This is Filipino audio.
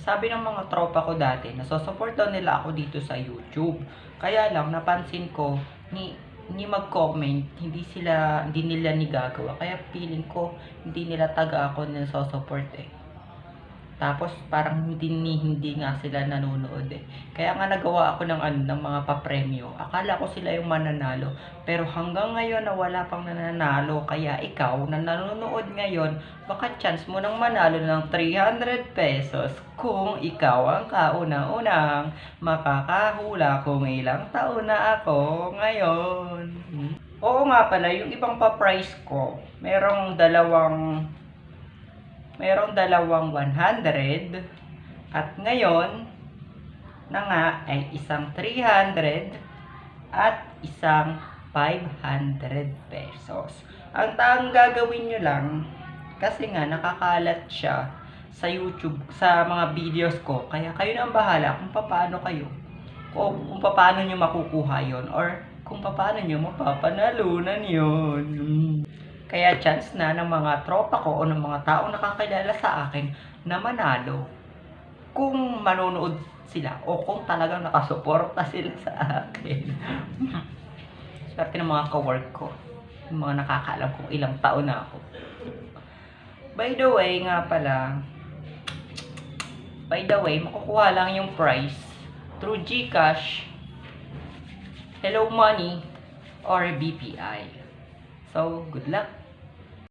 Sabi ng mga tropa ko dati, nasusupport daw nila ako dito sa YouTube. Kaya lang, napansin ko, ni mag-comment, hindi nila nigagawa. Kaya feeling ko, hindi nila taga ako na nasusupport eh. Tapos parang hindi nga sila nanonood eh. Kaya nga nagawa ako ng mga papremyo. Akala ko sila yung mananalo. Pero hanggang ngayon na wala pang nananalo. Kaya ikaw na nanonood ngayon, baka chance mo nang manalo ng 300 pesos kung ikaw ang kauna-unang makakahula kung ilang taon na ako ngayon. Oo nga pala, yung ibang pa-price ko, merong dalawang 100 at ngayon na nga ay isang 300 at isang 500 pesos. Ang taong gagawin nyo lang, kasi nga nakakalat siya sa YouTube, sa mga videos ko, kaya kayo na ang bahala kung paano nyo makukuha yon or kung paano nyo mapapanalunan yon. Kaya chance na ng mga tropa ko o ng mga taong nakakilala sa akin na manalo kung manonood sila o kung talagang nakasuporta sila sa akin. Swerte ng mga kawork ko, yung mga nakakaalam kung ilang taon na ako. By the way, makukuha lang yung prize through GCash, Hello Money, or BPI. So, good luck!